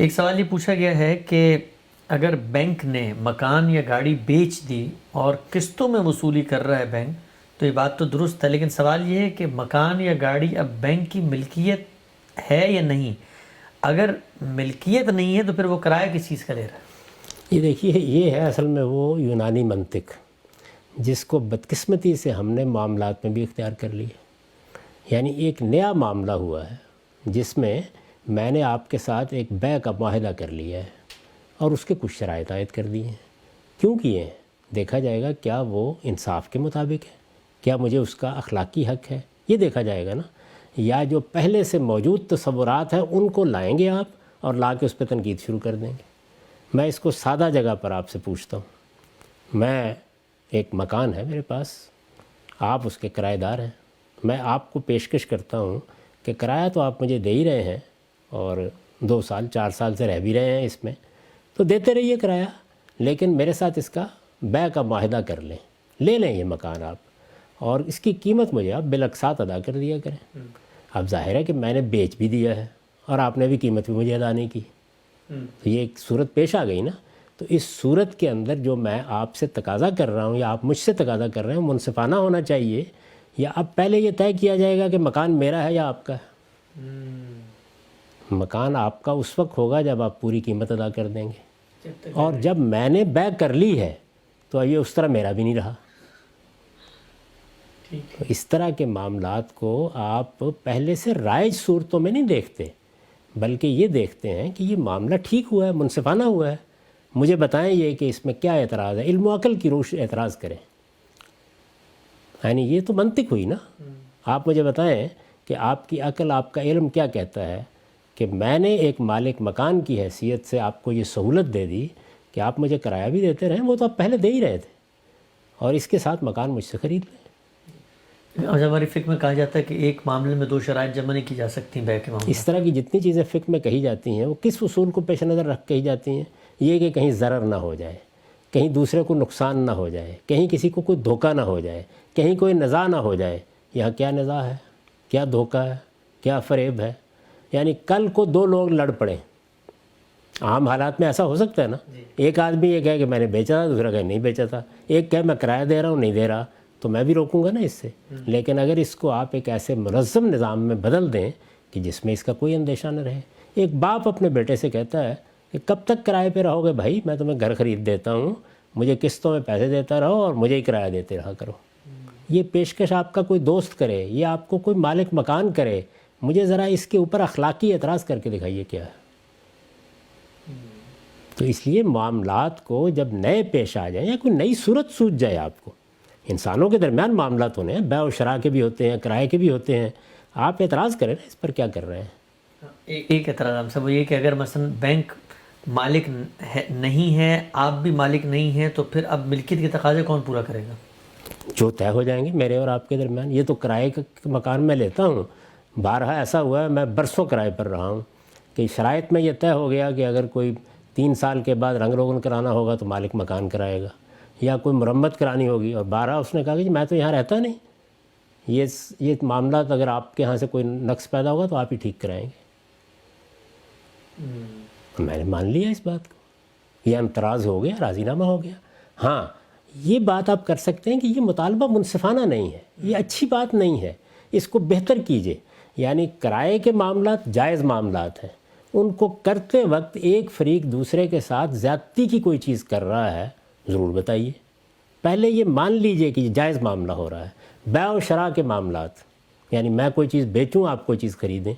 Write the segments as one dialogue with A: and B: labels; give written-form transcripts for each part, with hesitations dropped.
A: ایک سوال یہ پوچھا گیا ہے کہ اگر بینک نے مکان یا گاڑی بیچ دی اور قسطوں میں وصولی کر رہا ہے بینک، تو یہ بات تو درست ہے، لیکن سوال یہ ہے کہ مکان یا گاڑی اب بینک کی ملکیت ہے یا نہیں؟ اگر ملکیت نہیں ہے تو پھر وہ کرایہ کس چیز کا لے رہا ہے؟
B: یہ دیکھیے، یہ ہے اصل میں وہ یونانی منطق جس کو بدقسمتی سے ہم نے معاملات میں بھی اختیار کر لیا. یعنی ایک نیا معاملہ ہوا ہے جس میں نے آپ کے ساتھ ایک بیع کا معاہدہ کر لیا ہے اور اس کے کچھ شرائط عائد کر دی ہیں. کیوں کیے ہیں؟ دیکھا جائے گا کیا وہ انصاف کے مطابق ہے، کیا مجھے اس کا اخلاقی حق ہے، یہ دیکھا جائے گا نا. یا جو پہلے سے موجود تصورات ہیں ان کو لائیں گے آپ اور لا کے اس پہ تنقید شروع کر دیں گے. میں اس کو سادہ جگہ پر آپ سے پوچھتا ہوں. میں ایک مکان ہے میرے پاس، آپ اس کے کرایہ دار ہیں. میں آپ کو پیشکش کرتا ہوں کہ کرایہ تو آپ مجھے دے ہی رہے ہیں اور 2 سال 4 سال سے رہ بھی رہے ہیں اس میں، تو دیتے رہیے کرایہ، لیکن میرے ساتھ اس کا بیع کا معاہدہ کر لیں، لے لیں یہ مکان آپ، اور اس کی قیمت مجھے آپ بالاقساط ادا کر دیا کریں. اب ظاہر ہے کہ میں نے بیچ بھی دیا ہے اور آپ نے بھی قیمت بھی مجھے ادا نہیں کی، تو یہ ایک صورت پیش آ گئی نا. تو اس صورت کے اندر جو میں آپ سے تقاضا کر رہا ہوں یا آپ مجھ سے تقاضا کر رہے ہیں منصفانہ ہونا چاہیے، یا اب پہلے یہ طے کیا جائے گا کہ مکان میرا ہے یا آپ کا ہے. مکان آپ کا اس وقت ہوگا جب آپ پوری قیمت ادا کر دیں گے، اور جب میں نے بیع کر لی ہے تو یہ اس طرح میرا بھی نہیں رہا. تو اس طرح کے معاملات کو آپ پہلے سے رائج صورتوں میں نہیں دیکھتے، بلکہ یہ دیکھتے ہیں کہ یہ معاملہ ٹھیک ہوا ہے، منصفانہ ہوا ہے. مجھے بتائیں یہ کہ اس میں کیا اعتراض ہے، علم و عقل کی روش اعتراض کریں. یعنی یہ تو منطق ہوئی نا. آپ مجھے بتائیں کہ آپ کی عقل، آپ کا علم کیا کہتا ہے کہ میں نے ایک مالک مکان کی حیثیت سے آپ کو یہ سہولت دے دی کہ آپ مجھے کرایہ بھی دیتے رہیں، وہ تو آپ پہلے دے ہی رہے تھے، اور اس کے ساتھ مکان مجھ سے خرید لیں.
A: اور ہماری فقہ میں کہا جاتا ہے کہ ایک معاملے میں 2 شرائط جمع نہیں کی جا سکتی بیع کے معاملے.
B: اس طرح کی جتنی چیزیں فقہ میں کہی جاتی ہیں وہ کس اصول کو پیش نظر رکھ کہی جاتی ہیں؟ یہ کہ کہیں ضرر نہ ہو جائے، کہیں دوسرے کو نقصان نہ ہو جائے، کہیں کسی کو کوئی دھوکہ نہ ہو جائے، کہیں کوئی نزاع نہ ہو جائے. یہاں کیا نزاع ہے، کیا دھوکہ ہے، کیا فریب ہے؟ یعنی کل کو 2 لوگ لڑ پڑیں، عام حالات میں ایسا ہو سکتا ہے نا. ایک آدمی یہ کہے کہ میں نے بیچا تھا، دوسرا کہے نہیں بیچا تھا، ایک کہے میں کرایہ دے رہا ہوں نہیں دے رہا، تو میں بھی روکوں گا نا اس سے. لیکن اگر اس کو آپ ایک ایسے منظم نظام میں بدل دیں کہ جس میں اس کا کوئی اندیشہ نہ رہے. ایک باپ اپنے بیٹے سے کہتا ہے کہ کب تک کرائے پہ رہو گے بھائی، میں تمہیں گھر خرید دیتا ہوں، مجھے قسطوں میں پیسے دیتا رہو اور مجھے ہی کرایہ دیتے رہا کرو. یہ پیشکش آپ کا کوئی دوست کرے یا آپ کو کوئی مالک مکان کرے، مجھے ذرا اس کے اوپر اخلاقی اعتراض کر کے دکھائیے کیا ہے. تو اس لیے معاملات کو جب نئے پیش آ جائیں یا کوئی نئی صورت سوچ جائے آپ کو، انسانوں کے درمیان معاملات ہونے ہیں، بیع و شراء کے بھی ہوتے ہیں، کرائے کے بھی ہوتے ہیں، آپ اعتراض کریں نا اس پر کیا کر رہے ہیں.
A: ایک اعتراض ہم سب وہ یہ کہ اگر مثلا بینک مالک نہیں ہے، آپ بھی مالک نہیں ہیں، تو پھر اب ملکیت کے تقاضے کون پورا کرے گا؟
B: جو طے ہو جائیں گے میرے اور آپ کے درمیان. یہ تو کرائے کا مکان میں لیتا ہوں، بارہا ایسا ہوا ہے میں برسوں کرائے پر رہا ہوں کہ شرائط میں یہ طے ہو گیا کہ اگر کوئی 3 سال کے بعد رنگ روغن کرانا ہوگا تو مالک مکان کرائے گا، یا کوئی مرمت کرانی ہوگی، اور بارہا اس نے کہا کہ میں تو یہاں رہتا نہیں، یہ معاملات اگر آپ کے ہاں سے کوئی نقص پیدا ہوگا تو آپ ہی ٹھیک کرائیں گے. میں نے مان لیا اس بات کو، یہ امتراض ہو گیا، راضی نامہ ہو گیا. ہاں یہ بات آپ کر سکتے ہیں کہ یہ مطالبہ منصفانہ نہیں ہے، یہ اچھی بات نہیں ہے، اس کو بہتر کیجئے. یعنی کرائے کے معاملات جائز معاملات ہیں، ان کو کرتے وقت ایک فریق دوسرے کے ساتھ زیادتی کی کوئی چیز کر رہا ہے ضرور بتائیے. پہلے یہ مان لیجئے کہ یہ جائز معاملہ ہو رہا ہے. بیع و شراء کے معاملات، یعنی میں کوئی چیز بیچوں آپ کوئی چیز خریدیں،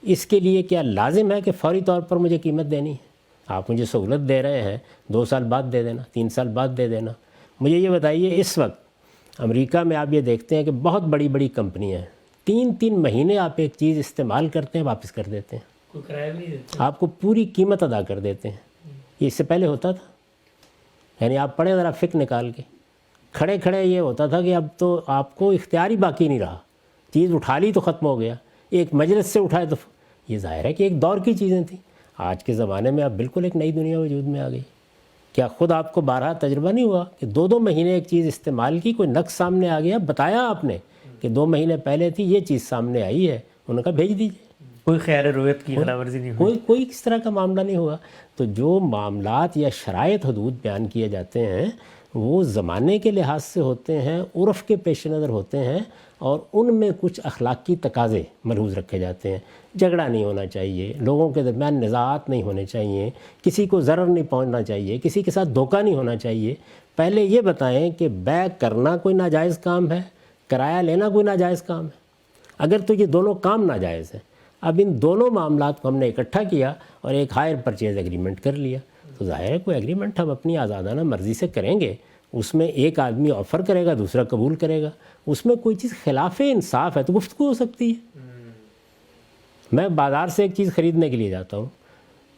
B: اس کے لیے کیا لازم ہے کہ فوری طور پر مجھے قیمت دینی ہے؟ آپ مجھے سہولت دے رہے ہیں، 2 سال بعد دے دینا، 3 سال بعد دے دینا. مجھے یہ بتائیے، اس وقت امریکہ میں آپ یہ دیکھتے ہیں کہ بہت بڑی بڑی کمپنیاں ہیں، 3 مہینے آپ ایک چیز استعمال کرتے ہیں واپس کر دیتے ہیں،
A: کوئی کرایہ بھی نہیں دیتے،
B: آپ کو پوری قیمت ادا کر دیتے ہیں. یہ اس سے پہلے ہوتا تھا؟ یعنی آپ پڑھیں ذرا فقہ نکال کے، کھڑے کھڑے یہ ہوتا تھا کہ اب تو آپ کو اختیار ہی باقی نہیں رہا، چیز اٹھا لی تو ختم ہو گیا، ایک مجلس سے اٹھائے تو یہ ظاہر ہے کہ ایک دور کی چیزیں تھیں. آج کے زمانے میں اب بالکل ایک نئی دنیا وجود میں آ گئی. کیا خود آپ کو بارہا تجربہ نہیں ہوا کہ 2 مہینے ایک چیز استعمال کی، کوئی نقص سامنے آ گیا، بتایا آپ نے کہ 2 مہینے پہلے تھی، یہ چیز سامنے آئی ہے، انہوں نے کہا بھیج دیجیے.
A: کوئی خیال رویت کی خلاف ورزی نہیں ہوئی.
B: کوئی کس طرح کا معاملہ نہیں ہوا. تو جو معاملات یا شرائط حدود بیان کیے جاتے ہیں وہ زمانے کے لحاظ سے ہوتے ہیں، عرف کے پیش نظر ہوتے ہیں، اور ان میں کچھ اخلاقی تقاضے ملحوظ رکھے جاتے ہیں. جھگڑا نہیں ہونا چاہیے، لوگوں کے درمیان نزاعات نہیں ہونے چاہیے، کسی کو ضرر نہیں پہنچنا چاہیے، کسی کے ساتھ دھوکہ نہیں ہونا چاہیے. پہلے یہ بتائیں کہ بیع کرنا کوئی ناجائز کام ہے، کرایہ لینا کوئی ناجائز کام ہے. اگر تو یہ دونوں کام ناجائز ہیں، اب ان دونوں معاملات کو ہم نے اکٹھا کیا اور ایک ہائر پرچیز ایگریمنٹ کر لیا، تو ظاہر ہے کوئی ایگریمنٹ ہم اپنی آزادانہ مرضی سے کریں گے. اس میں ایک آدمی آفر کرے گا، دوسرا قبول کرے گا، اس میں کوئی چیز خلاف انصاف ہے تو گفتگو ہو سکتی ہے. میں بازار سے ایک چیز خریدنے کے لیے جاتا ہوں،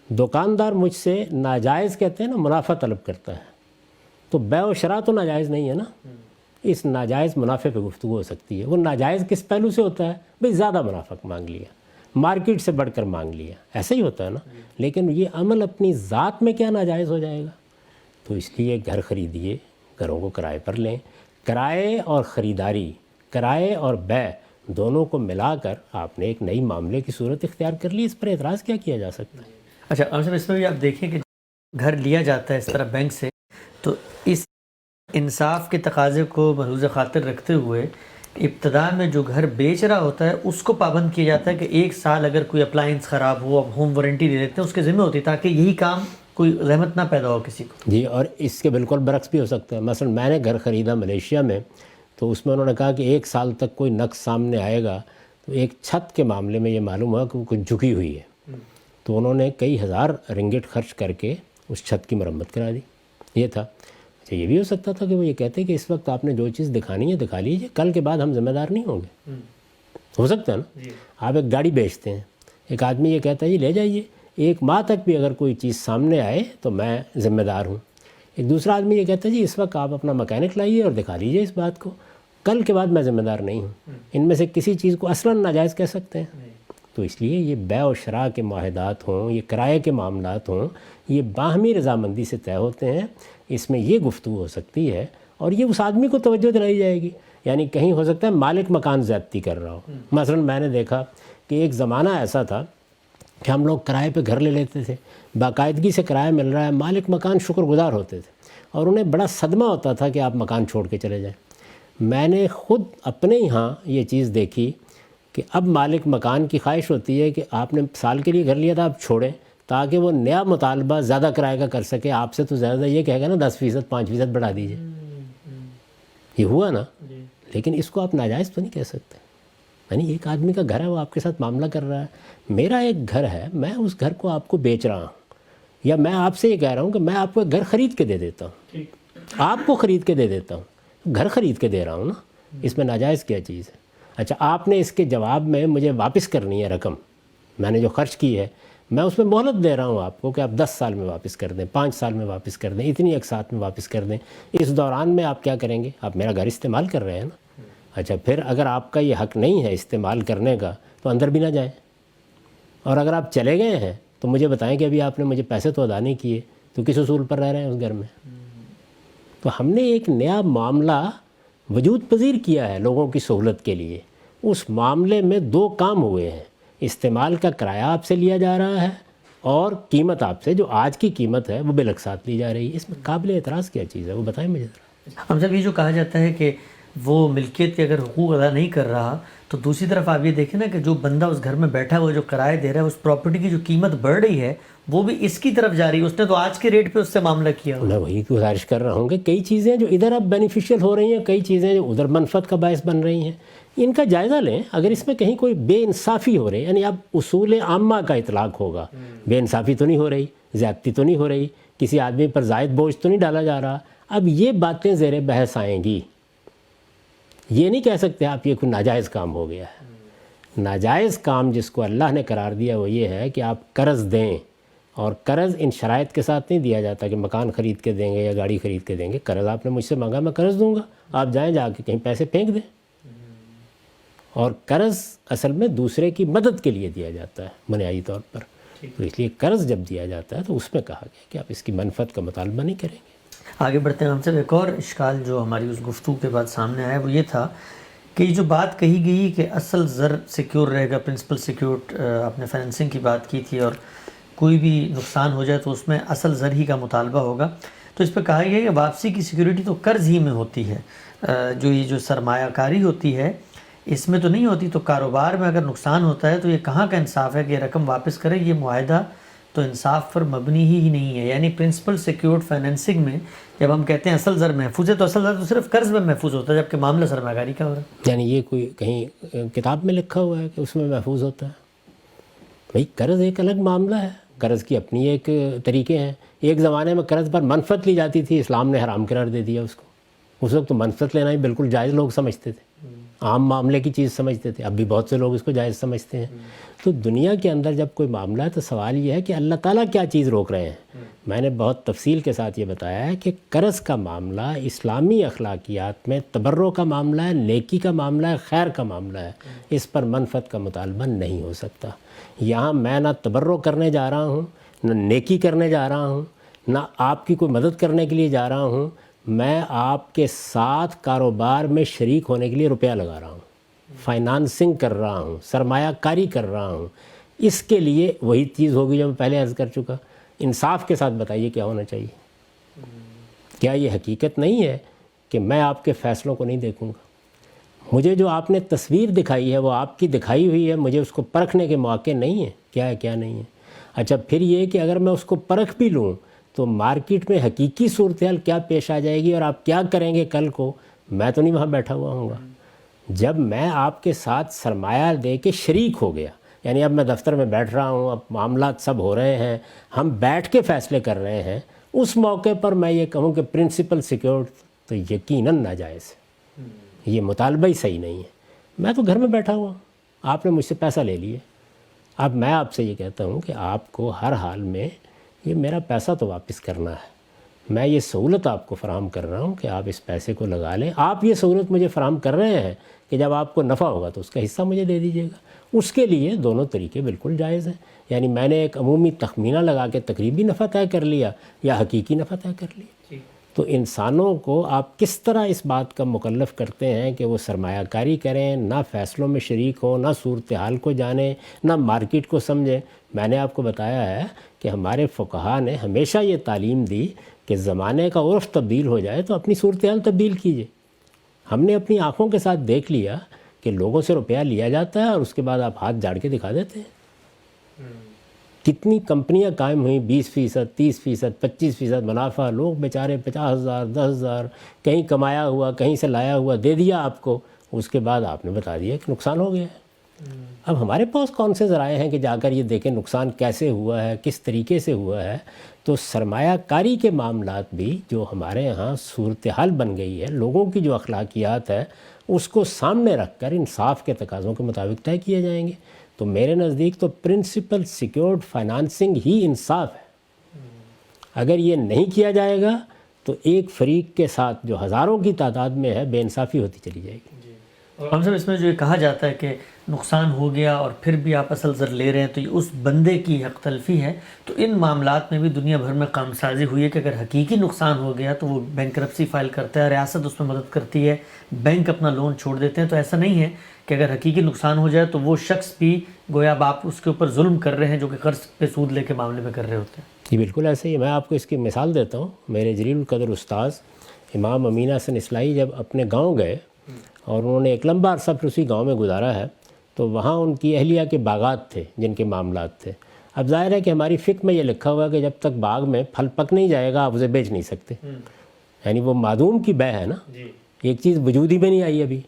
B: دکاندار مجھ سے ناجائز کہتے ہیں نا، منافع طلب کرتا ہے، تو بیع و شراء تو ناجائز نہیں ہے نا. اس ناجائز منافع پہ گفتگو ہو سکتی ہے. وہ ناجائز کس پہلو سے ہوتا ہے؟ بھئی زیادہ منافع مانگ لیا، مارکیٹ سے بڑھ کر مانگ لیا، ایسا ہی ہوتا ہے نا. لیکن یہ عمل اپنی ذات میں کیا ناجائز ہو جائے گا؟ تو اس لیے گھر خریدیے، گھروں کو کرائے پر لیں. کرائے اور خریداری، کرائے اور بیع دونوں کو ملا کر آپ نے ایک نئی معاملے کی صورت اختیار کر لی. اس پر اعتراض کیا کیا جا سکتا ہے؟
A: اچھا اس میں بھی آپ دیکھیں کہ گھر لیا جاتا ہے اس طرح بینک سے، تو اس انصاف کے تقاضے کو ملحوظ خاطر رکھتے ہوئے ابتدا میں جو گھر بیچ رہا ہوتا ہے اس کو پابند کیا جاتا ہے کہ 1 سال اگر کوئی اپلائنس خراب ہو، اب ہوم وارنٹی دے دیتے ہیں، اس کے ذمہ ہوتی ہے تاکہ یہی کام کوئی زحمت نہ پیدا ہو کسی کو.
B: جی، اور اس کے بالکل برعکس بھی ہو سکتا ہے. مثلا میں نے گھر خریدا ملیشیا میں، تو اس میں انہوں نے کہا کہ 1 سال تک کوئی نقص سامنے آئے گا. تو ایک چھت کے معاملے میں یہ معلوم ہوا کہ وہ کچھ جھکی ہوئی ہے، تو انہوں نے کئی ہزار رنگٹ خرچ کر کے اس چھت کی مرمت کرا دی. یہ تھا. اچھا، یہ بھی ہو سکتا تھا کہ وہ یہ کہتے کہ اس وقت آپ نے جو چیز دکھانی ہے دکھا لیجیے، کل کے بعد ہم ذمہ دار نہیں ہوں گے. ہو سکتا ہے نا. آپ ایک گاڑی بیچتے ہیں، ایک آدمی یہ کہتا ہے جی لے جائیے، 1 ماہ تک بھی اگر کوئی چیز سامنے آئے تو میں ذمہ دار ہوں. ایک دوسرا آدمی یہ کہتا ہے جی اس وقت آپ اپنا مکینک لائیے اور دکھا لیجیے اس بات کو، کل کے بعد میں ذمہ دار نہیں ہوں. ان میں سے کسی چیز کو اصلاً ناجائز کہہ سکتے ہیں. تو اس لیے یہ بیع و شراء کے معاہدات ہوں، یہ کرائے کے معاملات ہوں، یہ باہمی رضامندی سے طے ہوتے ہیں. اس میں یہ گفتگو ہو سکتی ہے اور یہ اس آدمی کو توجہ دلائی جائے گی. یعنی کہیں ہو سکتا ہے مالک مکان زیادتی کر رہا ہو. مثلا میں نے دیکھا کہ ایک زمانہ ایسا تھا کہ ہم لوگ کرائے پہ گھر لے لیتے تھے، باقاعدگی سے کرایہ مل رہا ہے، مالک مکان شکر گزار ہوتے تھے اور انہیں بڑا صدمہ ہوتا تھا کہ آپ مکان چھوڑ کے چلے جائیں. میں نے خود اپنے یہاں یہ چیز دیکھی کہ اب مالک مکان کی خواہش ہوتی ہے کہ آپ نے سال کے لیے گھر لیا تھا، آپ چھوڑیں تاکہ وہ نیا مطالبہ زیادہ کرائے کا کر سکے. آپ سے تو زیادہ یہ کہے گا نا 10%، 5% بڑھا دیجیے. یہ ہوا نا. لیکن اس کو آپ ناجائز تو نہیں کہہ سکتے. یعنی ایک آدمی کا گھر ہے، وہ آپ کے ساتھ معاملہ کر رہا ہے. میرا ایک گھر ہے، میں اس گھر کو آپ کو بیچ رہا ہوں، یا میں آپ سے یہ کہہ رہا ہوں کہ میں آپ کو گھر خرید کے دے دیتا ہوں، آپ کو خرید کے دے دیتا ہوں، گھر خرید کے دے رہا ہوں نا. اس میں ناجائز کیا چیز ہے؟ اچھا، آپ نے اس کے جواب میں مجھے واپس کرنی ہے رقم، میں نے جو خرچ کی ہے، میں اس میں مہلت دے رہا ہوں آپ کو کہ آپ 10 سال میں واپس کر دیں، 5 سال میں واپس کر دیں، اتنی ایک ساتھ میں واپس کر دیں. اس دوران میں آپ کیا کریں گے؟ آپ میرا گھر استعمال کر رہے ہیں نا. اچھا، پھر اگر آپ کا یہ حق نہیں ہے استعمال کرنے کا تو اندر بھی نہ جائیں، اور اگر آپ چلے گئے ہیں تو مجھے بتائیں کہ ابھی آپ نے مجھے پیسے تو ادا نہیں کیے، تو کس اصول پر رہ رہے ہیں اس گھر میں. تو ہم نے ایک نیا معاملہ وجود پذیر کیا ہے لوگوں کی سہولت کے لیے. اس معاملے میں 2 کام ہوئے ہیں، استعمال کا کرایہ آپ سے لیا جا رہا ہے اور قیمت آپ سے، جو آج کی قیمت ہے وہ بالأقساط لی جا رہی ہے. اس میں قابل اعتراض کیا چیز ہے؟ وہ بتائیں مجھے ذرا.
A: ہم جب یہ جو کہا جاتا ہے کہ وہ ملکیت کے اگر حقوق ادا نہیں کر رہا، تو دوسری طرف آپ یہ دیکھیں نا کہ جو بندہ اس گھر میں بیٹھا ہوا جو کرایہ دے رہا ہے، اس پراپرٹی کی جو قیمت بڑھ رہی ہے وہ بھی اس کی طرف جا رہی ہے. اس نے تو آج کے ریٹ پہ اس سے معاملہ کیا ہوا.
B: میں وہی گزارش کر رہا ہوں کہ کئی چیزیں جو ادھر اب بینیفیشیل ہو رہی ہیں، کئی چیزیں جو ادھر منفعت کا باعث بن رہی ہیں، ان کا جائزہ لیں. اگر اس میں کہیں کوئی بے انصافی ہو رہی، یعنی اب اصول عامہ کا اطلاق ہوگا، بے انصافی تو نہیں ہو رہی، زیادتی تو نہیں ہو رہی، کسی آدمی پر زائد بوجھ تو نہیں ڈالا جا رہا، اب یہ باتیں زیر بحث آئیں گی. یہ نہیں کہہ سکتے آپ یہ کوئی ناجائز کام ہو گیا ہے. ناجائز کام جس کو اللہ نے قرار دیا وہ یہ ہے کہ آپ قرض دیں، اور قرض ان شرائط کے ساتھ نہیں دیا جاتا کہ مکان خرید کے دیں گے یا گاڑی خرید کے دیں گے. قرض آپ نے مجھ سے مانگا، میں قرض دوں گا، آپ جائیں جا کے کہیں پیسے پھینک دیں. اور قرض اصل میں دوسرے کی مدد کے لیے دیا جاتا ہے بنیادی طور پر. تو اس لیے قرض جب دیا جاتا ہے تو اس میں کہا گیا کہ آپ اس کی منفعت کا مطالبہ نہیں کریں گے.
A: آگے بڑھتے ہیں. ہم سے ایک اور اشکال جو ہماری اس گفتگو کے بعد سامنے آیا وہ یہ تھا کہ یہ جو بات کہی گئی کہ اصل زر سیکیور رہے گا، پرنسپل سیکیورڈ، آپ نے فائنینسنگ کی بات کی تھی، اور کوئی بھی نقصان ہو جائے تو اس میں اصل زر ہی کا مطالبہ ہوگا، تو اس پہ کہا گیا کہ واپسی کی سیکیورٹی تو قرض ہی میں ہوتی ہے، جو یہ جو سرمایہ کاری ہوتی ہے اس میں تو نہیں ہوتی، تو کاروبار میں اگر نقصان ہوتا ہے تو یہ کہاں کا انصاف ہے کہ یہ رقم واپس کرے؟ یہ معاہدہ تو انصاف پر مبنی ہی نہیں ہے. یعنی پرنسپل سیکیورڈ فائنینسنگ میں جب ہم کہتے ہیں اصل زر محفوظ ہے تو اصل زر تو صرف قرض میں محفوظ ہوتا ہے، جبکہ معاملہ سرمایہ کاری کا ہو رہا ہے.
B: یعنی یہ کوئی کہیں کتاب میں لکھا ہوا ہے کہ اس میں محفوظ ہوتا ہے؟ بھئی قرض ایک الگ معاملہ ہے، قرض کی اپنی ایک طریقے ہیں. ایک زمانے میں قرض پر منفعت لی جاتی تھی، اسلام نے حرام قرار دے دیا اس کو. اس وقت تو منفعت لینا ہی بالکل جائز لوگ سمجھتے تھے، عام معاملے کی چیز سمجھتے تھے. اب بھی بہت سے لوگ اس کو جائز سمجھتے ہیں. تو دنیا کے اندر جب کوئی معاملہ ہے تو سوال یہ ہے کہ اللہ تعالیٰ کیا چیز روک رہے ہیں. میں نے بہت تفصیل کے ساتھ یہ بتایا ہے کہ قرض کا معاملہ اسلامی اخلاقیات میں تبرع کا معاملہ ہے، نیکی کا معاملہ ہے، خیر کا معاملہ ہے. اس پر منفعت کا مطالبہ نہیں ہو سکتا. یہاں میں نہ تبرع کرنے جا رہا ہوں، نہ نیکی کرنے جا رہا ہوں، نہ آپ کی کوئی مدد کرنے کے لیے جا رہا ہوں. میں آپ کے ساتھ کاروبار میں شریک ہونے کے لیے روپیہ لگا رہا ہوں، فائنانسنگ کر رہا ہوں، سرمایہ کاری کر رہا ہوں. اس کے لیے وہی چیز ہوگی جو میں پہلے عرض کر چکا. انصاف کے ساتھ بتائیے کیا ہونا چاہیے. کیا یہ حقیقت نہیں ہے کہ میں آپ کے فیصلوں کو نہیں دیکھوں گا؟ مجھے جو آپ نے تصویر دکھائی ہے وہ آپ کی دکھائی ہوئی ہے، مجھے اس کو پرکھنے کے مواقع نہیں ہیں کیا ہے کیا نہیں ہے. اچھا پھر یہ کہ اگر میں اس کو پرکھ بھی لوں تو مارکیٹ میں حقیقی صورتحال کیا پیش آ جائے گی اور آپ کیا کریں گے کل کو، میں تو نہیں وہاں بیٹھا ہوا ہوں گا. جب میں آپ کے ساتھ سرمایہ دے کے شریک ہو گیا، یعنی اب میں دفتر میں بیٹھ رہا ہوں، اب معاملات سب ہو رہے ہیں، ہم بیٹھ کے فیصلے کر رہے ہیں، اس موقع پر میں یہ کہوں کہ پرنسپل سیکیورڈ تو یقیناً ناجائز ہے، یہ مطالبہ ہی صحیح نہیں ہے. میں تو گھر میں بیٹھا ہوا ہوں، آپ نے مجھ سے پیسہ لے لیے. اب میں آپ سے یہ کہتا ہوں کہ آپ کو ہر حال میں یہ میرا پیسہ تو واپس کرنا ہے. میں یہ سہولت آپ کو فراہم کر رہا ہوں کہ آپ اس پیسے کو لگا لیں. آپ یہ سہولت مجھے فراہم کر رہے ہیں کہ جب آپ کو نفع ہوگا تو اس کا حصہ مجھے دے دیجیے گا. اس کے لیے دونوں طریقے بالکل جائز ہیں. یعنی میں نے ایک عمومی تخمینہ لگا کے تقریبی نفع طے کر لیا یا حقیقی نفع طے کر لیا. تو انسانوں کو آپ کس طرح اس بات کا مکلف کرتے ہیں کہ وہ سرمایہ کاری کریں، نہ فیصلوں میں شریک ہوں، نہ صورتحال کو جانیں، نہ مارکیٹ کو سمجھیں. میں نے آپ کو بتایا ہے کہ ہمارے فقہا نے ہمیشہ یہ تعلیم دی کہ زمانے کا عرف تبدیل ہو جائے تو اپنی صورتحال تبدیل کیجیے. ہم نے اپنی آنکھوں کے ساتھ دیکھ لیا کہ لوگوں سے روپیہ لیا جاتا ہے اور اس کے بعد آپ ہاتھ جاڑ کے دکھا دیتے ہیں. کتنی کمپنیاں قائم ہوئیں، 20%، 30%، 25% منافع، لوگ بیچارے 50,000، 10,000 کہیں کمایا ہوا، کہیں سے لایا ہوا دے دیا آپ کو، اس کے بعد آپ نے بتا دیا کہ نقصان ہو گیا ہے. اب ہمارے پاس کون سے ذرائع ہیں کہ جا کر یہ دیکھیں نقصان کیسے ہوا ہے، کس طریقے سے ہوا ہے. تو سرمایہ کاری کے معاملات بھی جو ہمارے ہاں صورتحال بن گئی ہے، لوگوں کی جو اخلاقیات ہے اس کو سامنے رکھ کر انصاف کے تقاضوں کے مطابق طے کیے جائیں گے. تو میرے نزدیک تو پرنسپل سیکیورڈ فائنانسنگ ہی انصاف ہے. اگر یہ نہیں کیا جائے گا تو ایک فریق کے ساتھ جو ہزاروں کی تعداد میں ہے بے انصافی ہوتی چلی جائے گی.
A: اور ہم سب اس میں جو یہ کہا جاتا ہے کہ نقصان ہو گیا اور پھر بھی آپ اصل زر لے رہے ہیں تو یہ اس بندے کی حق تلفی ہے. تو ان معاملات میں بھی دنیا بھر میں قانون سازی ہوئی ہے کہ اگر حقیقی نقصان ہو گیا تو وہ بینکرپسی فائل کرتا ہے، ریاست اس میں مدد کرتی ہے، بینک اپنا لون چھوڑ دیتے ہیں. تو ایسا نہیں ہے کہ اگر حقیقی نقصان ہو جائے تو وہ شخص بھی گویا آپ اس کے اوپر ظلم کر رہے ہیں جو کہ قرض پہ سود لے کے معاملے میں کر رہے ہوتے ہیں.
B: جی بالکل ایسے ہی. میں آپ کو اس کی مثال دیتا ہوں. میرے جلیل القدر استاذ امام امین حسن اصلاحی جب اپنے گاؤں گئے اور انہوں نے ایک لمبا عرصہ پھر اسی گاؤں میں گزارا ہے، تو وہاں ان کی اہلیہ کے باغات تھے جن کے معاملات تھے. اب ظاہر ہے کہ ہماری فقہ میں یہ لکھا ہوا ہے کہ جب تک باغ میں پھل پک نہیں جائے گا آپ اسے بیچ نہیں سکتے. یعنی وہ معدوم کی بے ہے نا، ایک چیز وجود ہی میں نہیں آئی ابھی.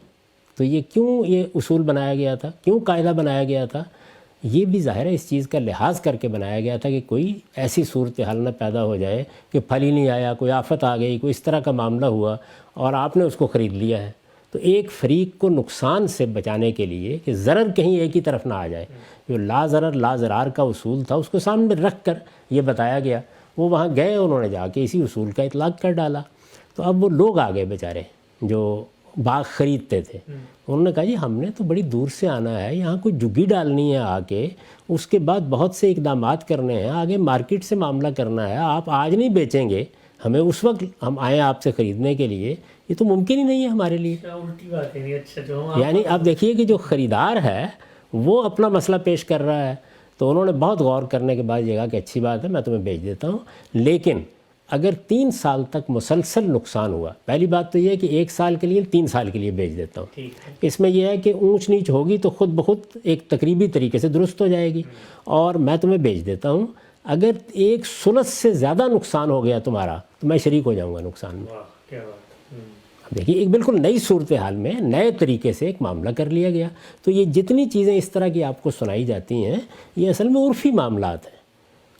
B: تو یہ کیوں یہ اصول بنایا گیا تھا، کیوں قاعدہ بنایا گیا تھا؟ یہ بھی ظاہر ہے اس چیز کا لحاظ کر کے بنایا گیا تھا کہ کوئی ایسی صورتحال نہ پیدا ہو جائے کہ پھل ہی نہیں آیا، کوئی آفت آ گئی، کوئی اس طرح کا معاملہ ہوا اور آپ نے اس کو خرید لیا ہے. تو ایک فریق کو نقصان سے بچانے کے لیے کہ ضرر کہیں ایک ہی طرف نہ آ جائے، جو لا ضرر لا ضرار کا اصول تھا اس کو سامنے رکھ کر یہ بتایا گیا. وہ وہاں گئے، انہوں نے جا کے اسی اصول کا اطلاق کر ڈالا. تو اب وہ لوگ آ گئے بیچارے جو باغ خریدتے تھے، انہوں نے کہا جی ہم نے تو بڑی دور سے آنا ہے، یہاں کوئی جگی ڈالنی ہے آ کے، اس کے بعد بہت سے اقدامات کرنے ہیں، آگے مارکیٹ سے معاملہ کرنا ہے، آپ آج نہیں بیچیں گے، ہمیں اس وقت ہم آئیں آپ سے خریدنے کے لیے یہ تو ممکن ہی نہیں ہے ہمارے لیے.
A: الٹی بات ہے. اچھا جو
B: یعنی اب دیکھیے کہ جو خریدار ہے وہ اپنا مسئلہ پیش کر رہا ہے, تو انہوں نے بہت غور کرنے کے بعد یہ کہا کہ اچھی بات ہے میں تمہیں بیچ دیتا ہوں, لیکن اگر 3 سال تک مسلسل نقصان ہوا, پہلی بات تو یہ ہے کہ 1 سال کے لیے 3 سال کے لیے بیچ دیتا ہوں, اس میں یہ ہے کہ اونچ نیچ ہوگی تو خود بخود ایک تقریبی طریقے سے درست ہو جائے گی, اور میں تمہیں بیچ دیتا ہوں. اگر 1 ثلث سے زیادہ نقصان ہو گیا تمہارا تو میں شریک ہو جاؤں گا نقصان میں. اب دیکھیے ایک بالکل نئی صورتحال میں نئے طریقے سے ایک معاملہ کر لیا گیا. تو یہ جتنی چیزیں اس طرح کی آپ کو سنائی جاتی ہیں یہ اصل میں عرفی معاملات ہیں,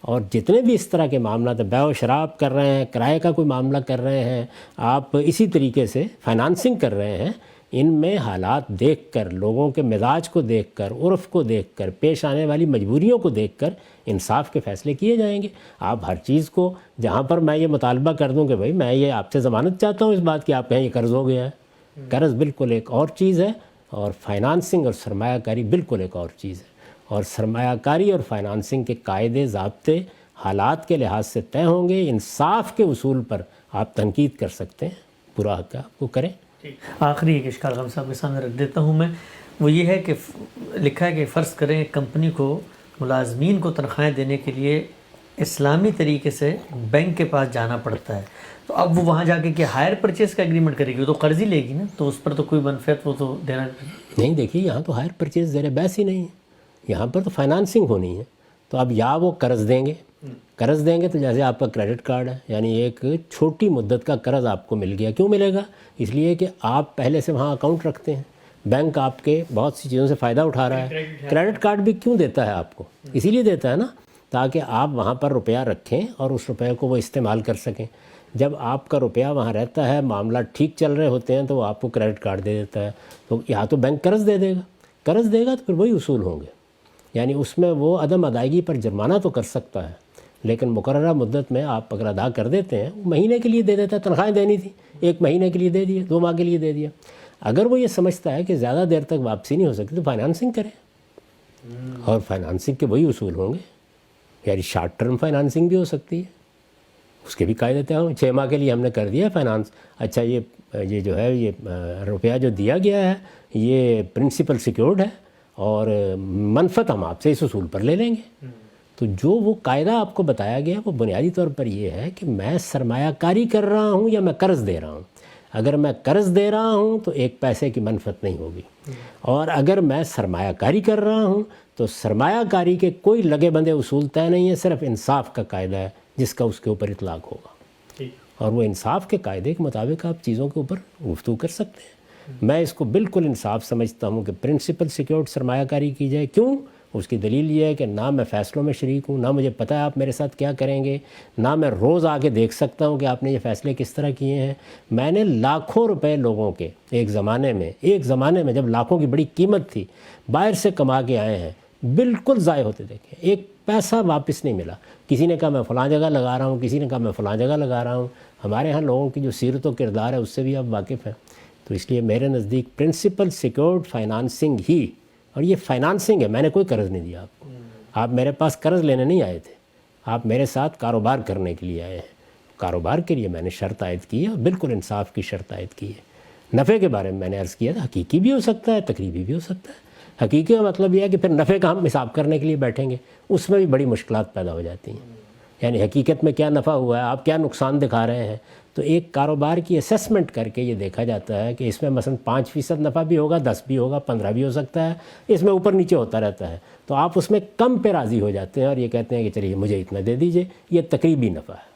B: اور جتنے بھی اس طرح کے معاملات ہیں, بیع و شراء کر رہے ہیں, کرائے کا کوئی معاملہ کر رہے ہیں, آپ اسی طریقے سے فائنانسنگ کر رہے ہیں, ان میں حالات دیکھ کر, لوگوں کے مزاج کو دیکھ کر, عرف کو دیکھ کر, پیش آنے والی مجبوریوں کو دیکھ کر انصاف کے فیصلے کیے جائیں گے. آپ ہر چیز کو جہاں پر میں یہ مطالبہ کر دوں کہ بھائی میں یہ آپ سے ضمانت چاہتا ہوں اس بات کی, آپ کہیں یہ قرض ہو گیا ہے, قرض بالکل ایک اور چیز ہے, اور فائنانسنگ اور سرمایہ کاری بالکل ایک اور چیز ہے. اور سرمایہ کاری اور فائنانسنگ کے قاعدے ضابطے حالات کے لحاظ سے طے ہوں گے. انصاف کے اصول پر آپ تنقید کر سکتے ہیں, پورا حق آپ کو کریں.
A: آخری ایک اشکال غم صاحب کے سامنے رکھ دیتا ہوں میں, وہ یہ ہے کہ لکھا ہے کہ فرض کریں ایک کمپنی کو ملازمین کو تنخواہیں دینے کے لیے اسلامی طریقے سے بینک کے پاس جانا پڑتا ہے, تو اب وہ وہاں جا کے کہ ہائر پرچیز کا ایگریمنٹ کرے گی, وہ تو قرض ہی لے گی نا, تو اس پر تو کوئی منفعت وہ تو دینا
B: نہیں. دیکھیے یہاں تو ہائر پرچیز زیر بحث ہی نہیں ہے, یہاں پر تو فائنانسنگ ہونی ہے. تو اب یا وہ قرض دیں گے تو جیسے آپ کا کریڈٹ کارڈ ہے, یعنی ایک چھوٹی مدت کا قرض آپ کو مل گیا. کیوں ملے گا؟ اس لیے کہ آپ پہلے سے وہاں اکاؤنٹ رکھتے ہیں, بینک آپ کے بہت سی چیزوں سے فائدہ اٹھا رہا ہے. کریڈٹ کارڈ بھی کیوں دیتا ہے آپ کو؟ اسی لیے دیتا ہے نا, تاکہ آپ وہاں پر روپیہ رکھیں اور اس روپے کو وہ استعمال کر سکیں. جب آپ کا روپیہ وہاں رہتا ہے, معاملات ٹھیک چل رہے ہوتے ہیں, تو وہ آپ کو کریڈٹ کارڈ دے دیتا ہے. تو یا تو بینک قرض دے دے گا تو پھر وہی اصول ہوں گے. یعنی اس میں وہ عدم ادائیگی پر جرمانہ تو کر سکتا ہے, لیکن مقررہ مدت میں آپ اگر ادا کر دیتے ہیں, مہینے کے لیے دے دیتا ہے. تنخواہیں دینی تھی 1 مہینے کے لیے دے دیا, 2 ماہ کے لیے دے دیا. اگر وہ یہ سمجھتا ہے کہ زیادہ دیر تک واپسی نہیں ہو سکتی تو فائنانسنگ کریں, اور فائنانسنگ کے وہی اصول ہوں گے. یعنی شارٹ ٹرم فائنانسنگ بھی ہو سکتی ہے, اس کے بھی قاعدے طے ہوں. 6 ماہ کے لیے ہم نے کر دیا فائنانس, اچھا یہ جو ہے یہ روپیہ جو دیا گیا ہے یہ پرنسپل سیکیورڈ ہے, اور منفعت ہم آپ سے اس اصول پر لے لیں گے. تو جو وہ قاعدہ آپ کو بتایا گیا وہ بنیادی طور پر یہ ہے کہ میں سرمایہ کاری کر رہا ہوں یا میں قرض دے رہا ہوں. اگر میں قرض دے رہا ہوں تو 1 پیسے کی منفعت نہیں ہوگی, اور اگر میں سرمایہ کاری کر رہا ہوں تو سرمایہ کاری کے کوئی لگے بندے اصول طے نہیں ہے, صرف انصاف کا قاعدہ ہے جس کا اس کے اوپر اطلاق ہوگا. اور وہ انصاف کے قاعدے کے مطابق آپ چیزوں کے اوپر گفتگو کر سکتے ہیں. میں اس کو بالکل انصاف سمجھتا ہوں کہ پرنسپل سیکیورڈ سرمایہ کاری کی جائے. کیوں؟ اس کی دلیل یہ ہے کہ نہ میں فیصلوں میں شریک ہوں, نہ مجھے پتہ ہے آپ میرے ساتھ کیا کریں گے, نہ میں روز آ کے دیکھ سکتا ہوں کہ آپ نے یہ فیصلے کس طرح کیے ہیں. میں نے لاکھوں روپے لوگوں کے ایک زمانے میں جب لاکھوں کی بڑی قیمت تھی, باہر سے کما کے آئے ہیں, بالکل ضائع ہوتے دیکھے, 1 پیسہ واپس نہیں ملا. کسی نے کہا میں فلاں جگہ لگا رہا ہوں, کسی نے کہا میں فلاں جگہ لگا رہا ہوں. ہمارے ہاں لوگوں کی جو سیرت و کردار ہے اس سے بھی آپ واقف ہیں. تو اس لیے میرے نزدیک پرنسپل سیکیورڈ فائنانسنگ ہی, اور یہ فائنانسنگ ہے, میں نے کوئی قرض نہیں دیا آپ کو. آپ میرے پاس قرض لینے نہیں آئے تھے, آپ میرے ساتھ کاروبار کرنے کے لیے آئے ہیں. کاروبار کے لیے میں نے شرط عائد کی ہے, اور بالکل انصاف کی شرط عائد کی ہے. نفع کے بارے میں میں نے عرض کیا تھا, حقیقی بھی ہو سکتا ہے, تقریبی بھی ہو سکتا ہے. حقیقی کا مطلب یہ ہے کہ پھر نفع کا ہم حساب کرنے کے لیے بیٹھیں گے, اس میں بھی بڑی مشکلات پیدا ہو جاتی ہیں. یعنی حقیقت میں کیا نفع ہوا ہے, آپ کیا نقصان دکھا رہے ہیں. تو ایک کاروبار کی اسیسمنٹ کر کے یہ دیکھا جاتا ہے کہ اس میں مثلا 5% نفع بھی ہوگا, 10 بھی ہوگا, 15 بھی ہو سکتا ہے, اس میں اوپر نیچے ہوتا رہتا ہے. تو آپ اس میں کم پہ راضی ہو جاتے ہیں اور یہ کہتے ہیں کہ چلیے مجھے اتنا دے دیجئے, یہ تقریبی نفع ہے.